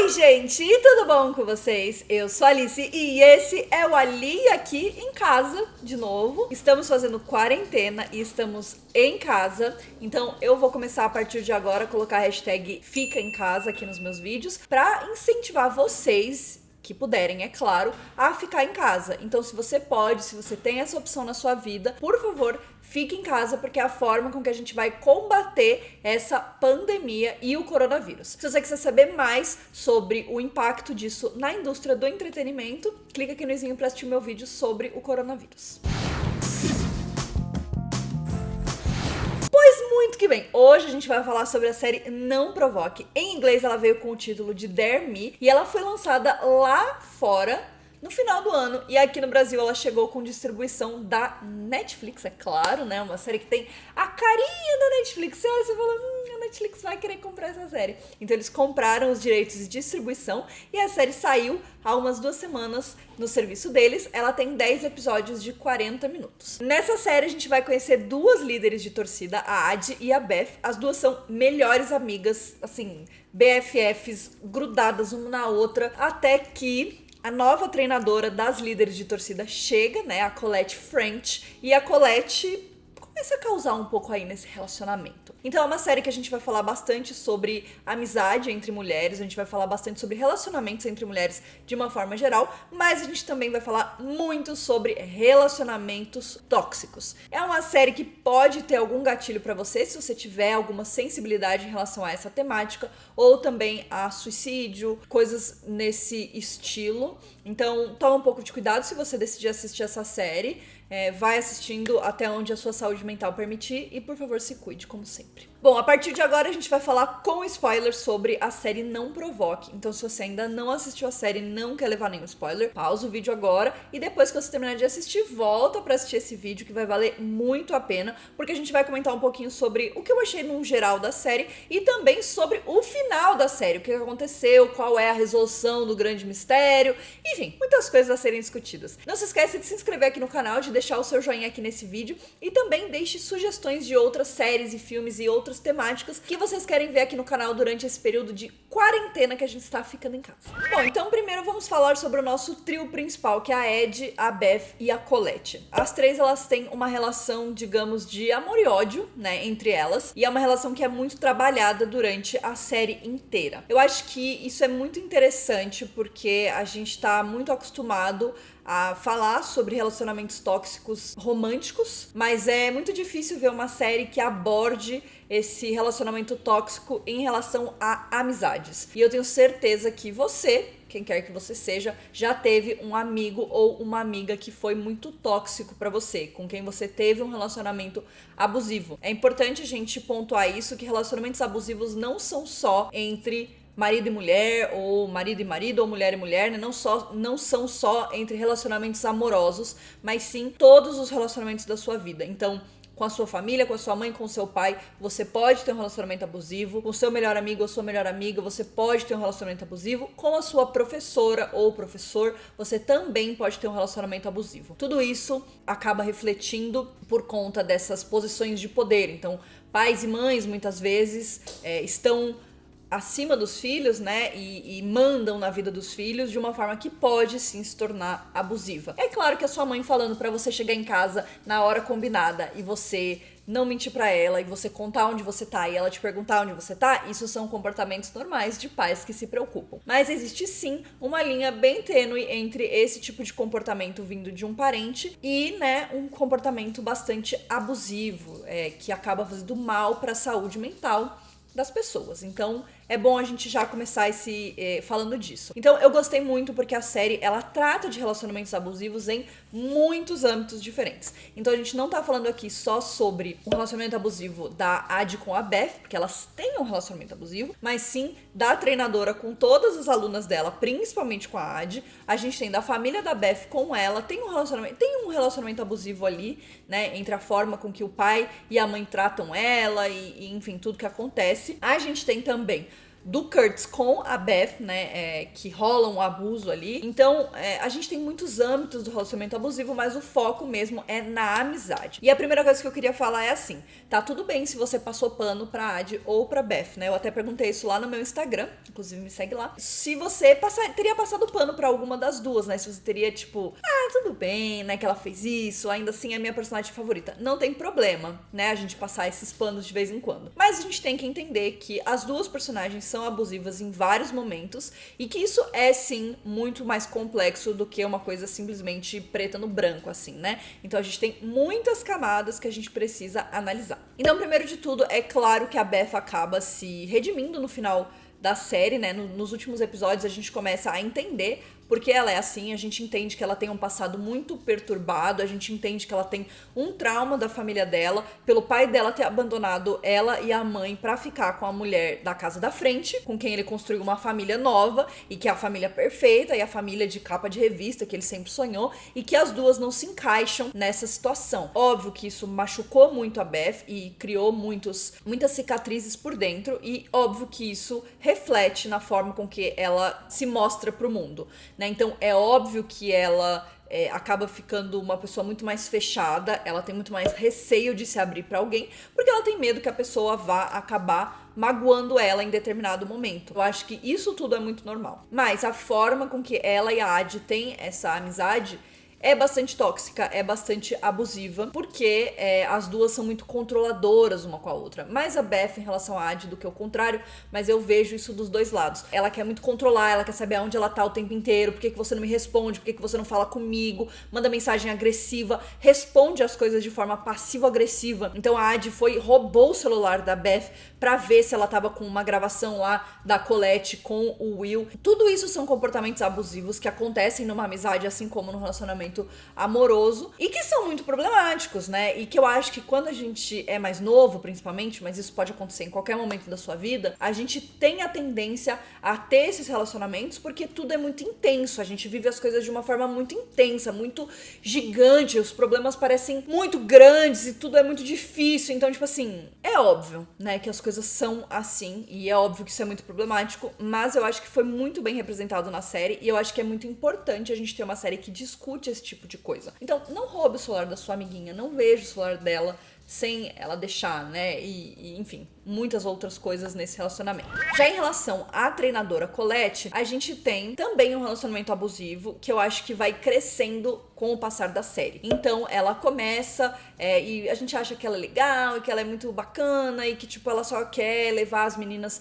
Oi, gente, tudo bom com vocês? Eu sou a Alice e esse é o Ali aqui em casa de novo. Estamos fazendo quarentena e estamos em casa, então eu vou começar a partir de agora a colocar a hashtag Fica em Casa aqui nos meus vídeos pra incentivar vocês, que puderem, é claro, a ficar em casa. Então, se você pode, se você tem essa opção na sua vida, por favor, fique em casa, porque é a forma com que a gente vai combater essa pandemia e o coronavírus. Se você quiser saber mais sobre o impacto disso na indústria do entretenimento, clica aqui no izinho para assistir meu vídeo sobre o coronavírus. Muito que bem, hoje a gente vai falar sobre a série Não Provoque. Em inglês ela veio com o título de Dare Me e ela foi lançada lá fora no final do ano, e aqui no Brasil ela chegou com distribuição da Netflix, é claro, né? Uma série que tem a carinha da Netflix. Você olha e você fala, a Netflix vai querer comprar essa série. Então eles compraram os direitos de distribuição e a série saiu há umas 2 semanas no serviço deles. Ela tem 10 episódios de 40 minutos. Nessa série a gente vai conhecer 2 líderes de torcida, a Adi e a Beth. As 2 são melhores amigas, assim, BFFs, grudadas uma na outra, até que a nova treinadora das líderes de torcida chega, né, a Colette French, e a Colette começa a causar um pouco aí nesse relacionamento. Então é uma série que a gente vai falar bastante sobre amizade entre mulheres, a gente vai falar bastante sobre relacionamentos entre mulheres de uma forma geral, mas a gente também vai falar muito sobre relacionamentos tóxicos. É uma série que pode ter algum gatilho pra você, se você tiver alguma sensibilidade em relação a essa temática, ou também a suicídio, coisas nesse estilo. Então toma um pouco de cuidado se você decidir assistir essa série. Vai assistindo até onde a sua saúde mental permitir e, por favor, se cuide, como sempre. Bom, a partir de agora a gente vai falar com spoilers sobre a série Não Provoque. Então, se você ainda não assistiu a série e não quer levar nenhum spoiler, pausa o vídeo agora e depois que você terminar de assistir, volta pra assistir esse vídeo que vai valer muito a pena, porque a gente vai comentar um pouquinho sobre o que eu achei num geral da série e também sobre o final da série, o que aconteceu, qual é a resolução do grande mistério, enfim, muitas coisas a serem discutidas. Não se esqueça de se inscrever aqui no canal, de deixar o seu joinha aqui nesse vídeo e também deixe sugestões de outras séries e filmes e outras temáticas que vocês querem ver aqui no canal durante esse período de quarentena que a gente está ficando em casa. Bom, então primeiro vamos falar sobre o nosso trio principal, que é a Ed, a Beth e a Colette. As 3, elas têm uma relação, digamos, de amor e ódio, né, entre elas, e é uma relação que é muito trabalhada durante a série inteira. Eu acho que isso é muito interessante porque a gente tá muito acostumado a falar sobre relacionamentos tóxicos românticos, mas é muito difícil ver uma série que aborde esse relacionamento tóxico em relação a amizades. E eu tenho certeza que você, quem quer que você seja, já teve um amigo ou uma amiga que foi muito tóxico pra você, com quem você teve um relacionamento abusivo. É importante a gente pontuar isso, que relacionamentos abusivos não são só entre marido e mulher, ou marido e marido, ou mulher e mulher, né? Não são só entre relacionamentos amorosos, mas sim todos os relacionamentos da sua vida. Então, com a sua família, com a sua mãe, com o seu pai, você pode ter um relacionamento abusivo. Com o seu melhor amigo ou sua melhor amiga, você pode ter um relacionamento abusivo. Com a sua professora ou professor, você também pode ter um relacionamento abusivo. Tudo isso acaba refletindo por conta dessas posições de poder. Então, pais e mães, muitas vezes, estão acima dos filhos, né, e mandam na vida dos filhos de uma forma que pode sim se tornar abusiva. É claro que a sua mãe falando pra você chegar em casa na hora combinada e você não mentir pra ela e você contar onde você tá e ela te perguntar onde você tá, isso são comportamentos normais de pais que se preocupam. Mas existe sim uma linha bem tênue entre esse tipo de comportamento vindo de um parente e, né, um comportamento bastante abusivo, que acaba fazendo mal pra saúde mental das pessoas. Então é bom a gente já começar falando disso. Então eu gostei muito porque a série, ela trata de relacionamentos abusivos em muitos âmbitos diferentes. Então a gente não tá falando aqui só sobre o relacionamento abusivo da Adi com a Beth, porque elas têm um relacionamento abusivo, mas sim da treinadora com todas as alunas dela, principalmente com a Adi. A gente tem da família da Beth com ela, tem um relacionamento abusivo ali, né, entre a forma com que o pai e a mãe tratam ela e enfim, tudo que acontece. A gente tem também do Curtis com a Beth, né, que rola um abuso ali. Então, a gente tem muitos âmbitos do relacionamento abusivo, mas o foco mesmo é na amizade. E a primeira coisa que eu queria falar é assim, tá tudo bem se você passou pano pra Adi ou pra Beth, né? Eu até perguntei isso lá no meu Instagram, inclusive me segue lá. Se você teria passado pano pra alguma das duas, né? Se você teria, tipo, tudo bem, né, que ela fez isso, ainda assim é minha personagem favorita. Não tem problema, né, a gente passar esses panos de vez em quando. Mas a gente tem que entender que as duas personagens são abusivas em vários momentos e que isso é, sim, muito mais complexo do que uma coisa simplesmente preta no branco, assim, né? Então a gente tem muitas camadas que a gente precisa analisar. Então, primeiro de tudo, é claro que a Beth acaba se redimindo no final da série, né? Nos últimos episódios a gente começa a entender porque ela é assim, a gente entende que ela tem um passado muito perturbado, a gente entende que ela tem um trauma da família dela, pelo pai dela ter abandonado ela e a mãe pra ficar com a mulher da casa da frente, com quem ele construiu uma família nova, e que é a família perfeita, e a família de capa de revista que ele sempre sonhou, e que as duas não se encaixam nessa situação. Óbvio que isso machucou muito a Beth e criou muitas cicatrizes por dentro, e óbvio que isso reflete na forma com que ela se mostra pro mundo, né? Então é óbvio que ela acaba ficando uma pessoa muito mais fechada, ela tem muito mais receio de se abrir pra alguém, porque ela tem medo que a pessoa vá acabar magoando ela em determinado momento. Eu acho que isso tudo é muito normal. Mas a forma com que ela e a Adi têm essa amizade é bastante tóxica, é bastante abusiva, porque as duas são muito controladoras uma com a outra. Mais a Beth em relação a Adi do que o contrário, mas eu vejo isso dos dois lados. Ela quer muito controlar, ela quer saber aonde ela tá o tempo inteiro, por que você não me responde, por que você não fala comigo, manda mensagem agressiva, responde as coisas de forma passivo-agressiva. Então a Adi roubou o celular da Beth pra ver se ela tava com uma gravação lá da Colette com o Will. Tudo isso são comportamentos abusivos que acontecem numa amizade, assim como no relacionamento amoroso, e que são muito problemáticos, né? E que eu acho que quando a gente é mais novo, principalmente, mas isso pode acontecer em qualquer momento da sua vida, a gente tem a tendência a ter esses relacionamentos porque tudo é muito intenso, a gente vive as coisas de uma forma muito intensa, muito gigante, os problemas parecem muito grandes e tudo é muito difícil. Então, tipo assim, é óbvio, né, que as coisas são assim, e é óbvio que isso é muito problemático, mas eu acho que foi muito bem representado na série, e eu acho que é muito importante a gente ter uma série que discute esse tipo de coisa. Então, não roube o celular da sua amiguinha, não veja o celular dela sem ela deixar, né? E enfim, muitas outras coisas nesse relacionamento. Já em relação à treinadora Colette, a gente tem também um relacionamento abusivo que eu acho que vai crescendo com o passar da série. Então, ela começa e a gente acha que ela é legal e que ela é muito bacana e que, tipo, ela só quer levar as meninas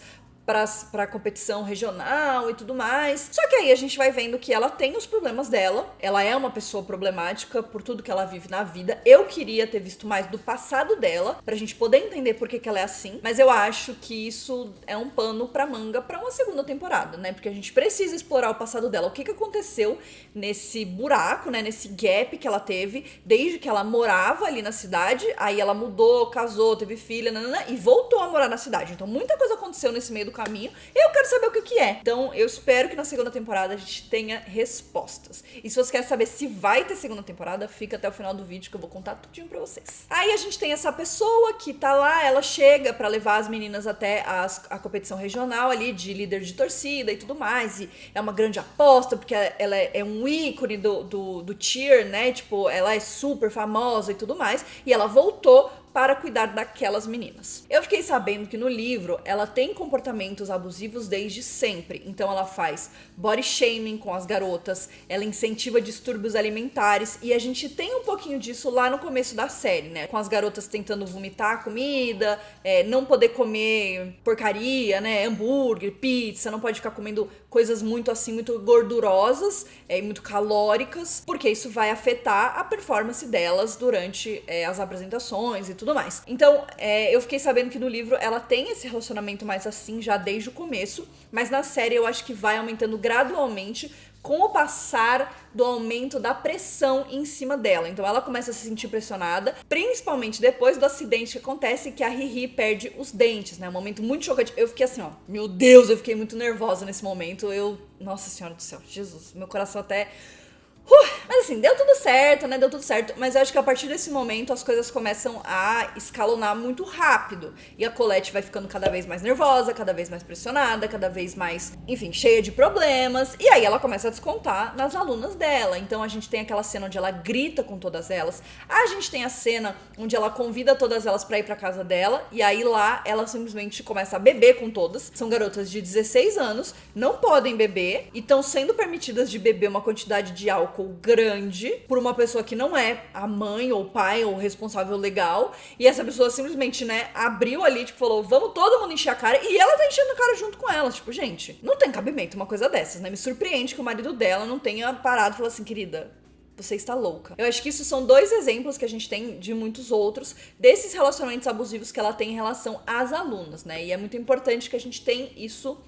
pra competição regional e tudo mais. Só que aí a gente vai vendo que ela tem os problemas dela, ela é uma pessoa problemática por tudo que ela vive na vida. Eu queria ter visto mais do passado dela, pra gente poder entender por que ela é assim, mas eu acho que isso é um pano pra manga pra uma segunda temporada, né? Porque a gente precisa explorar o passado dela, o que aconteceu nesse buraco, né? Nesse gap que ela teve, desde que ela morava ali na cidade, aí ela mudou, casou, teve filha, nanana, e voltou a morar na cidade. Então muita coisa aconteceu nesse meio do caminho, eu quero saber o que é. Então, eu espero que na segunda temporada a gente tenha respostas. E se você quer saber se vai ter segunda temporada, fica até o final do vídeo que eu vou contar tudinho pra vocês. Aí a gente tem essa pessoa que tá lá, ela chega pra levar as meninas até a competição regional ali, de líder de torcida e tudo mais, e é uma grande aposta, porque ela é um ícone do cheer, né, tipo, ela é super famosa e tudo mais, e ela voltou para cuidar daquelas meninas. Eu fiquei sabendo que no livro ela tem comportamentos abusivos desde sempre. Então ela faz body shaming com as garotas, ela incentiva distúrbios alimentares, e a gente tem um pouquinho disso lá no começo da série, né? Com as garotas tentando vomitar a comida, não poder comer porcaria, né? Hambúrguer, pizza, não pode ficar comendo coisas muito assim, muito gordurosas e muito calóricas, porque isso vai afetar a performance delas durante as apresentações e tudo mais. Então, eu fiquei sabendo que no livro ela tem esse relacionamento mais assim já desde o começo, mas na série eu acho que vai aumentando gradualmente com o passar do aumento da pressão em cima dela. Então ela começa a se sentir pressionada, principalmente depois do acidente que acontece, que a Riri perde os dentes, né? Um momento muito chocante. Eu fiquei assim, ó, meu Deus, eu fiquei muito nervosa nesse momento. Nossa Senhora do céu, Jesus, meu coração até Mas assim, deu tudo certo, né? Deu tudo certo. Mas eu acho que a partir desse momento as coisas começam a escalonar muito rápido. E a Colette vai ficando cada vez mais nervosa, cada vez mais pressionada, cada vez mais, enfim, cheia de problemas. E aí ela começa a descontar nas alunas dela. Então a gente tem aquela cena onde ela grita com todas elas. A gente tem a cena onde ela convida todas elas pra ir pra casa dela. E aí lá ela simplesmente começa a beber com todas. São garotas de 16 anos, não podem beber e estão sendo permitidas de beber uma quantidade de álcool grande por uma pessoa que não é a mãe ou o pai ou o responsável legal. E essa pessoa simplesmente, né, abriu ali, tipo, falou, vamos todo mundo encher a cara. E ela tá enchendo a cara junto com elas. Tipo, gente, não tem cabimento uma coisa dessas, né? Me surpreende que o marido dela não tenha parado e falado assim, querida, você está louca. Eu acho que isso são 2 exemplos que a gente tem de muitos outros desses relacionamentos abusivos que ela tem em relação às alunas, né? E é muito importante que a gente tenha isso.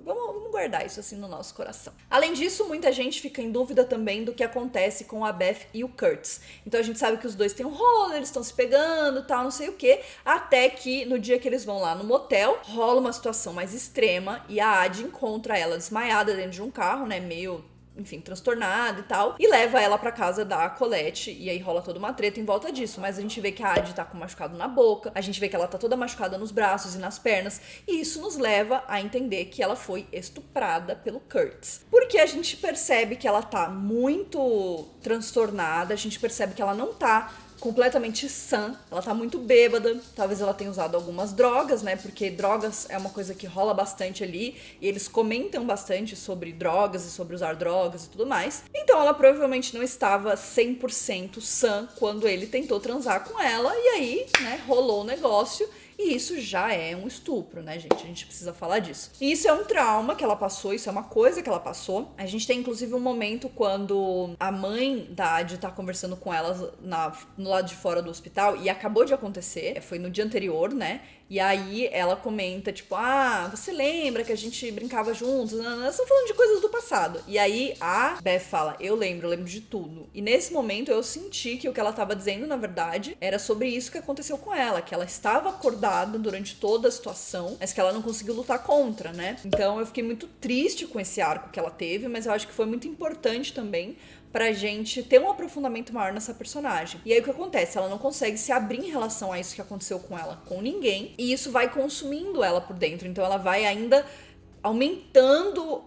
Vamos guardar isso assim no nosso coração. Além disso, muita gente fica em dúvida também do que acontece com a Beth e o Kurtz. Então a gente sabe que os dois têm um rolo, eles estão se pegando, tal, não sei o quê. Até que no dia que eles vão lá no motel, rola uma situação mais extrema e a Ad encontra ela desmaiada dentro de um carro, né, meio, enfim, transtornada e tal, e leva ela pra casa da Colette, e aí rola toda uma treta em volta disso, mas a gente vê que a Ad tá com machucado na boca, a gente vê que ela tá toda machucada nos braços e nas pernas, e isso nos leva a entender que ela foi estuprada pelo Kurtz. Porque a gente percebe que ela tá muito transtornada, a gente percebe que ela não tá completamente sã, ela tá muito bêbada, talvez ela tenha usado algumas drogas, né, porque drogas é uma coisa que rola bastante ali, e eles comentam bastante sobre drogas e sobre usar drogas e tudo mais, então ela provavelmente não estava 100% sã quando ele tentou transar com ela, e aí, né, rolou o negócio. E isso já é um estupro, né, gente? A gente precisa falar disso. E isso é um trauma que ela passou, isso é uma coisa que ela passou. A gente tem, inclusive, um momento quando a mãe da Ad tá conversando com ela no lado de fora do hospital, e acabou de acontecer, foi no dia anterior, né? E aí ela comenta, tipo, você lembra que a gente brincava juntos? Nós estamos falando de coisas do passado. E aí a Beth fala, eu lembro de tudo. E nesse momento eu senti que o que ela estava dizendo, na verdade, era sobre isso que aconteceu com ela, que ela estava acordada durante toda a situação, mas que ela não conseguiu lutar contra, né? Então eu fiquei muito triste com esse arco que ela teve, mas eu acho que foi muito importante também pra gente ter um aprofundamento maior nessa personagem. E aí o que acontece? Ela não consegue se abrir em relação a isso que aconteceu com ela, com ninguém, e isso vai consumindo ela por dentro. Então ela vai ainda aumentando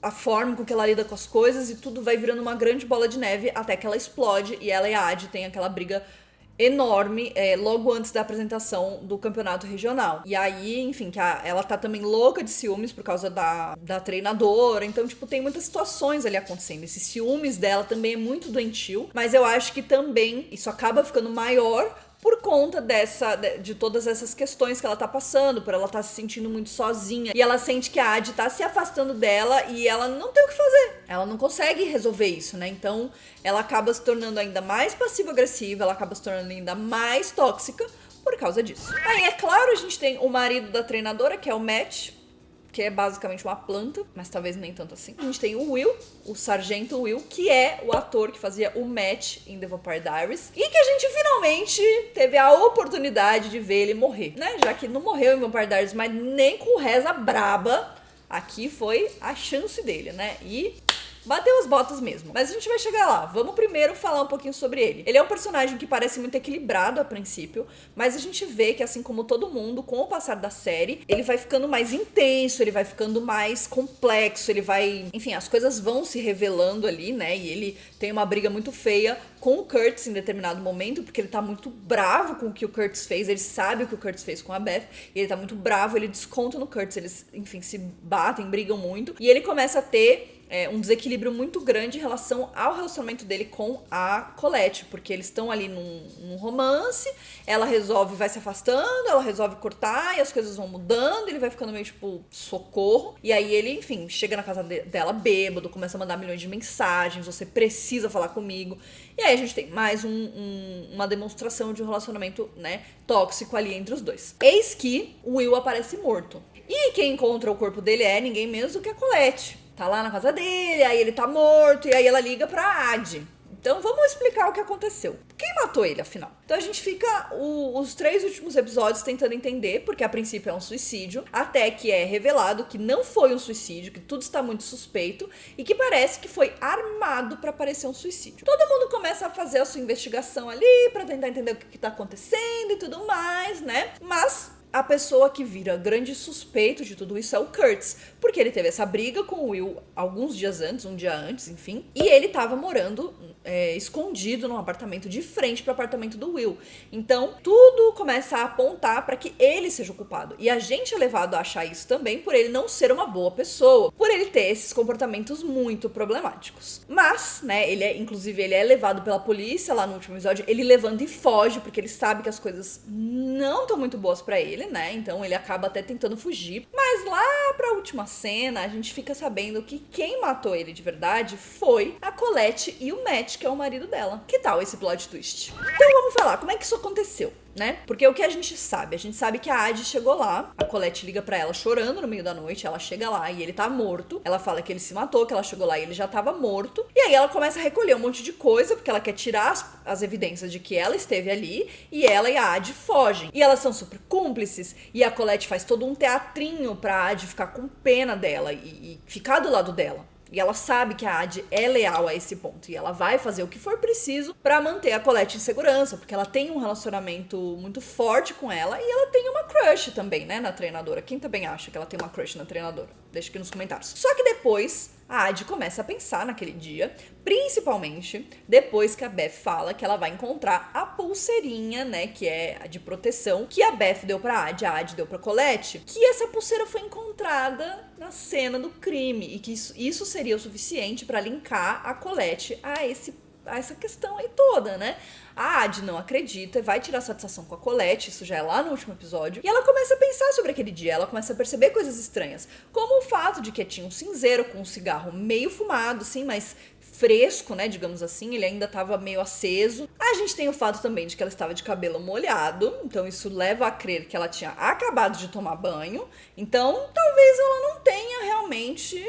a forma com que ela lida com as coisas, e tudo vai virando uma grande bola de neve até que ela explode e ela e a Ad têm aquela briga enorme, logo antes da apresentação do campeonato regional. E aí, enfim, que ela tá também louca de ciúmes por causa da treinadora. Então, tipo, tem muitas situações ali acontecendo. Esse ciúmes dela também é muito doentio, mas eu acho que também isso acaba ficando maior por conta de todas essas questões que ela tá passando, por ela tá se sentindo muito sozinha, e ela sente que a Ad tá se afastando dela e ela não tem o que fazer, ela não consegue resolver isso, né? Então ela acaba se tornando ainda mais passiva-agressiva, ela acaba se tornando ainda mais tóxica por causa disso. Aí, é claro, a gente tem o marido da treinadora, que é o Matt, que é basicamente uma planta, mas talvez nem tanto assim. A gente tem o Will, o Sargento Will, que é o ator que fazia o Matt em The Vampire Diaries, e que a gente finalmente teve a oportunidade de ver ele morrer, né? Já que não morreu em Vampire Diaries, mas nem com reza braba, aqui foi a chance dele, né? E bateu as botas mesmo. Mas a gente vai chegar lá. Vamos primeiro falar um pouquinho sobre ele. Ele é um personagem que parece muito equilibrado a princípio, mas a gente vê que, assim como todo mundo, com o passar da série, ele vai ficando mais intenso, ele vai ficando mais complexo, ele vai... Enfim, as coisas vão se revelando ali, né? E ele tem uma briga muito feia com o Kurtz em determinado momento, porque ele tá muito bravo com o que o Kurtz fez, ele sabe o que o Kurtz fez com a Beth, e ele tá muito bravo, ele desconta no Kurtz, eles, enfim, se batem, brigam muito, e ele começa a ter um desequilíbrio muito grande em relação ao relacionamento dele com a Colette, porque eles estão ali num romance, ela resolve, vai se afastando, ela resolve cortar, e as coisas vão mudando, ele vai ficando meio tipo, socorro, e aí ele, enfim, chega na casa dela bêbado, começa a mandar milhões de mensagens, você precisa falar comigo, e aí a gente tem mais uma demonstração de um relacionamento, né, tóxico ali entre os dois. Eis que o Will aparece morto, e quem encontra o corpo dele é ninguém menos do que a Colette. Tá lá na casa dele, aí ele tá morto, e aí ela liga pra Ad. Então vamos explicar o que aconteceu. Quem matou ele, afinal? Então a gente fica os 3 últimos episódios tentando entender, porque a princípio é um suicídio, até que é revelado que não foi um suicídio, que tudo está muito suspeito e que parece que foi armado para parecer um suicídio. Todo mundo começa a fazer a sua investigação ali para tentar entender o que tá acontecendo e tudo mais, né? Mas a pessoa que vira grande suspeito de tudo isso é o Kurtz, porque ele teve essa briga com o Will alguns dias antes, um dia antes, enfim, e ele tava morando escondido num apartamento de frente pro apartamento do Will. Então, tudo começa a apontar para que ele seja o culpado. E a gente é levado a achar isso também por ele não ser uma boa pessoa, por ele ter esses comportamentos muito problemáticos. Mas, né, inclusive ele é levado pela polícia lá no último episódio, ele levanta e foge, porque ele sabe que as coisas não estão muito boas para ele, né? Então ele acaba até tentando fugir. Mas lá pra última cena, a gente fica sabendo que quem matou ele de verdade foi a Colette e o Matt, que é o marido dela. Que tal esse plot twist? Então vamos falar, como é que isso aconteceu, né? Porque o que a gente sabe que a Adi chegou lá, a Colette liga pra ela chorando no meio da noite, ela chega lá e ele tá morto, ela fala que ele se matou, que ela chegou lá e ele já tava morto, e aí ela começa a recolher um monte de coisa, porque ela quer tirar as evidências de que ela esteve ali, e ela e a Adi fogem, e elas são super cúmplices, e a Colette faz todo um teatrinho pra Adi ficar com pena dela e ficar do lado dela. E ela sabe que a Adi é leal a esse ponto. E ela vai fazer o que for preciso pra manter a Colette em segurança. Porque ela tem um relacionamento muito forte com ela. E ela tem uma crush também, né, na treinadora. Quem também acha que ela tem uma crush na treinadora? Deixa aqui nos comentários. Só que depois, a Adi começa a pensar naquele dia. Principalmente depois que a Beth fala que ela vai encontrar a pulseirinha, né, que é a de proteção, que a Beth deu pra Adi, a Adi deu pra Colette. Que essa pulseira foi encontrada na cena do crime. E que isso seria o suficiente pra linkar a Colette a essa questão aí toda, né? A Adi não acredita, vai tirar satisfação com a Colette, isso já é lá no último episódio, e ela começa a pensar sobre aquele dia, ela começa a perceber coisas estranhas, como o fato de que tinha um cinzeiro com um cigarro meio fumado, assim, mas fresco, né, digamos assim, ele ainda estava meio aceso. A gente tem o fato também de que ela estava de cabelo molhado, então isso leva a crer que ela tinha acabado de tomar banho, então talvez ela não tenha realmente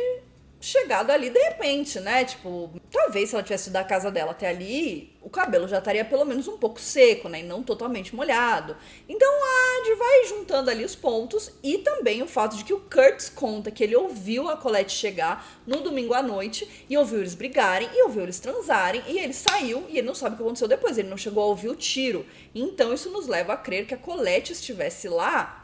chegado ali de repente, né? Tipo, talvez se ela tivesse da casa dela até ali, o cabelo já estaria pelo menos um pouco seco, né? E não totalmente molhado. Então a Adi vai juntando ali os pontos e também o fato de que o Kurtz conta que ele ouviu a Colette chegar no domingo à noite e ouviu eles brigarem e ouviu eles transarem e ele saiu e ele não sabe o que aconteceu depois, ele não chegou a ouvir o tiro. Então isso nos leva a crer que a Colette estivesse lá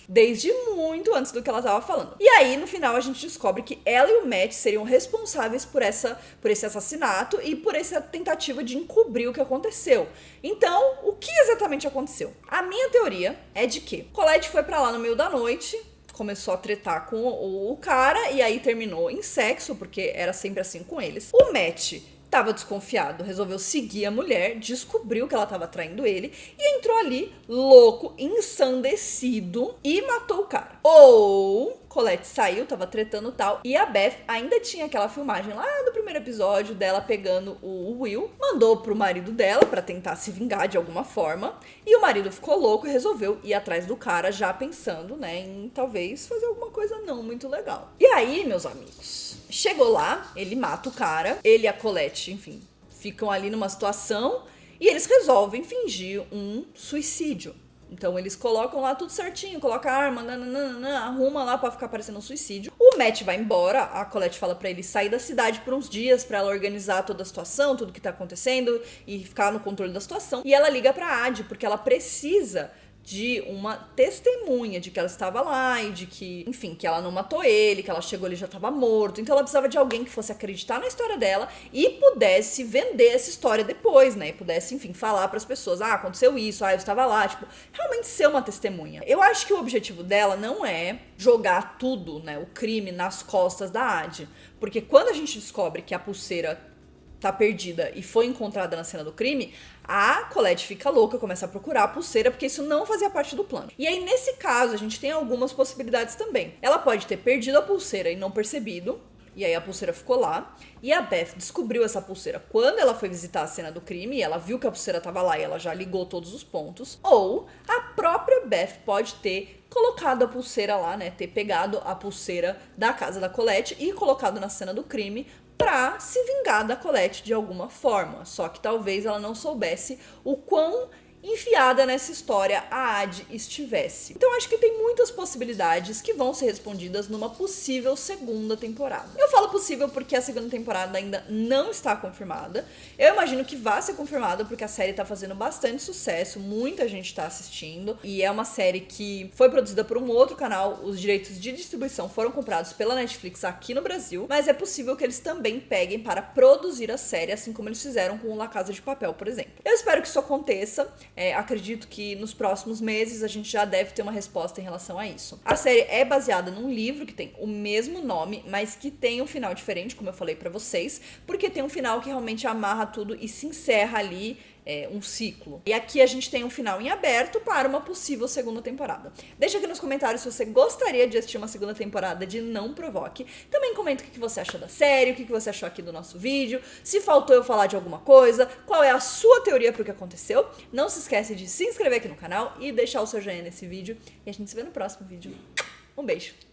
desde muito antes do que ela tava falando. E aí, no final, a gente descobre que ela e o Matt seriam responsáveis por esse assassinato e por essa tentativa de encobrir o que aconteceu. Então, o que exatamente aconteceu? A minha teoria é de que Colette foi pra lá no meio da noite, começou a tretar com o cara e aí terminou em sexo, porque era sempre assim com eles. O Matt tava desconfiado, resolveu seguir a mulher, descobriu que ela tava traindo ele e entrou ali louco, ensandecido e matou o cara. Ou Colette saiu, tava tretando e tal, e a Beth ainda tinha aquela filmagem lá do primeiro episódio dela pegando o Will, mandou pro marido dela pra tentar se vingar de alguma forma, e o marido ficou louco e resolveu ir atrás do cara já pensando, né, em talvez fazer alguma coisa não muito legal. E aí, meus amigos, chegou lá, ele mata o cara, ele e a Colette, enfim, ficam ali numa situação e eles resolvem fingir um suicídio. Então eles colocam lá tudo certinho, coloca a arma, arruma lá pra ficar parecendo um suicídio. O Matt vai embora, a Colette fala pra ele sair da cidade por uns dias pra ela organizar toda a situação, tudo que tá acontecendo e ficar no controle da situação. E ela liga pra Adi porque ela precisa de uma testemunha de que ela estava lá e de que, enfim, que ela não matou ele, que ela chegou ali e já estava morto. Então ela precisava de alguém que fosse acreditar na história dela e pudesse vender essa história depois, né? E pudesse, enfim, falar para as pessoas, aconteceu isso, eu estava lá, tipo, realmente ser uma testemunha. Eu acho que o objetivo dela não é jogar tudo, né, o crime nas costas da Adi, porque quando a gente descobre que a pulseira tá perdida e foi encontrada na cena do crime, a Colette fica louca, começa a procurar a pulseira, porque isso não fazia parte do plano. E aí, nesse caso, a gente tem algumas possibilidades também. Ela pode ter perdido a pulseira e não percebido, e aí a pulseira ficou lá, e a Beth descobriu essa pulseira quando ela foi visitar a cena do crime, e ela viu que a pulseira tava lá e ela já ligou todos os pontos. Ou a própria Beth pode ter colocado a pulseira lá, né, ter pegado a pulseira da casa da Colette e colocado na cena do crime pra se vingar da Colette de alguma forma. Só que talvez ela não soubesse o quão enfiada nessa história a Ad estivesse. Então acho que tem muitas possibilidades que vão ser respondidas numa possível segunda temporada. Eu falo possível porque a segunda temporada ainda não está confirmada. Eu imagino que vai ser confirmada porque a série tá fazendo bastante sucesso, muita gente tá assistindo e é uma série que foi produzida por um outro canal, os direitos de distribuição foram comprados pela Netflix aqui no Brasil, mas é possível que eles também peguem para produzir a série, assim como eles fizeram com La Casa de Papel, por exemplo. Eu espero que isso aconteça. Acredito que nos próximos meses a gente já deve ter uma resposta em relação a isso. A série é baseada num livro que tem o mesmo nome, mas que tem um final diferente, como eu falei pra vocês, porque tem um final que realmente amarra tudo e se encerra ali um ciclo. E aqui a gente tem um final em aberto para uma possível segunda temporada. Deixa aqui nos comentários se você gostaria de assistir uma segunda temporada de Não Provoque. Também comenta o que você achou da série, o que você achou aqui do nosso vídeo, se faltou eu falar de alguma coisa, qual é a sua teoria para o que aconteceu. Não se esquece de se inscrever aqui no canal e deixar o seu joinha nesse vídeo. E a gente se vê no próximo vídeo. Um beijo!